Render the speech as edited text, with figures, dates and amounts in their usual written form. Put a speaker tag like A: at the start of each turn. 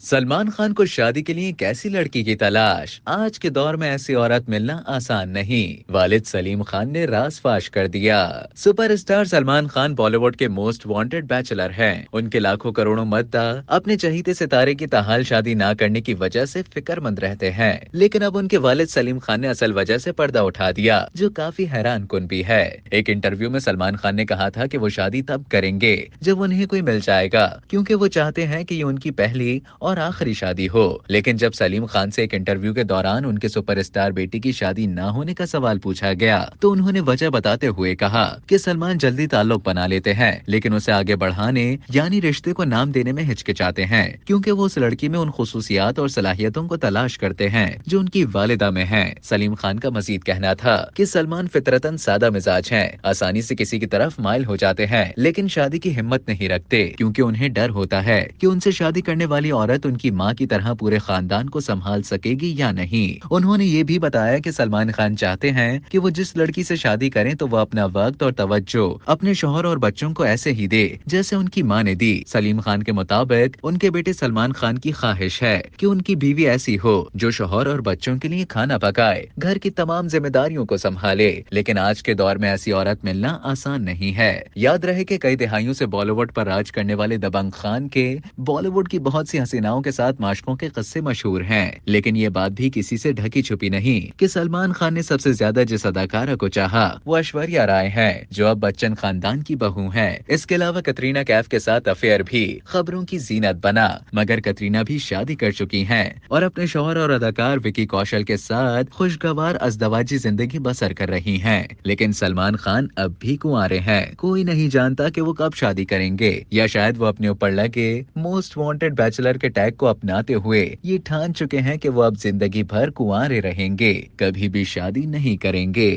A: सलमान खान को शादी के लिए कैसी लड़की की तलाश। आज के दौर में ऐसी औरत मिलना आसान नहीं। वालिद सलीम खान ने राज फाश कर दिया। सुपरस्टार सलमान खान बॉलीवुड के मोस्ट वांटेड बैचलर हैं। उनके लाखों करोड़ों मद्दाह अपने चहीते सितारे की ताहाल शादी ना करने की वजह से फिक्रमंद रहते हैं, लेकिन अब उनके वालिद सलीम खान ने असल वजह से पर्दा उठा दिया, जो काफी हैरान कुन भी है। एक इंटरव्यू में सलमान खान ने कहा था कि वो शादी तब करेंगे जब उन्हें कोई मिल जाएगा, क्योंकि वो चाहते हैं कि ये उनकी पहली और आखिरी शादी हो। लेकिन जब सलीम खान से एक इंटरव्यू के दौरान उनके सुपरस्टार बेटी की शादी ना होने का सवाल पूछा गया, तो उन्होंने वजह बताते हुए कहा कि सलमान जल्दी ताल्लुक बना लेते हैं, लेकिन उसे आगे बढ़ाने यानी रिश्ते को नाम देने में हिचकिचाते हैं, क्योंकि वो उस लड़की में उन खुसूसियात और सलाहियतों को तलाश करते हैं जो उनकी वालिदा में हैं। सलीम खान का मजीद कहना था कि सलमान फितरतन सादा मिजाज हैं, आसानी से किसी की तरफ माइल हो जाते हैं, लेकिन शादी की हिम्मत नहीं रखते, क्योंकि उन्हें डर होता है कि उनसे शादी करने वाली औरत उनकी माँ की तरह पूरे खानदान को संभाल सकेगी या नहीं। उन्होंने ये भी बताया कि सलमान खान चाहते हैं कि वो जिस लड़की से शादी करें तो वो अपना वक्त और तवज्जो अपने शौहर और बच्चों को ऐसे ही दे जैसे उनकी माँ ने दी। सलीम खान के मुताबिक उनके बेटे सलमान खान की ख्वाहिश है कि उनकी बीवी ऐसी हो जो शौहर और बच्चों के लिए खाना पकाए, घर की तमाम जिम्मेदारियों को संभाले। लेकिन आज के दौर में ऐसी औरत मिलना आसान नहीं है। याद रहे कि कई दिहाइयों से बॉलीवुड पर राज करने वाले दबंग खान के बॉलीवुड की बहुत सी हसीनाओं के साथ माशकों के किस्से मशहूर हैं, लेकिन ये बात भी किसी से ढकी छुपी नहीं कि सलमान खान ने सबसे ज्यादा जिस अदाकारा को चाहा वो ऐश्वर्या राय है, जो अब बच्चन खानदान की बहू हैं। इसके अलावा कटरीना कैफ के साथ अफेयर भी खबरों की जीनत बना, मगर कटरीना भी शादी कर चुकी हैं और अपने शौहर और अदाकार विकी कौशल के साथ खुशगवार अज़दवाजी जिंदगी बसर कर रही हैं। लेकिन सलमान खान अब भी कुंवारे हैं। कोई नहीं जानता कि वो कब शादी करेंगे, या शायद वो अपने ऊपर लगे मोस्ट वांटेड बैचलर के टैग को अपनाते हुए ये ठान चुके हैं कि वो अब जिंदगी भर कुंवारे रहेंगे, कभी भी शादी नहीं करेंगे।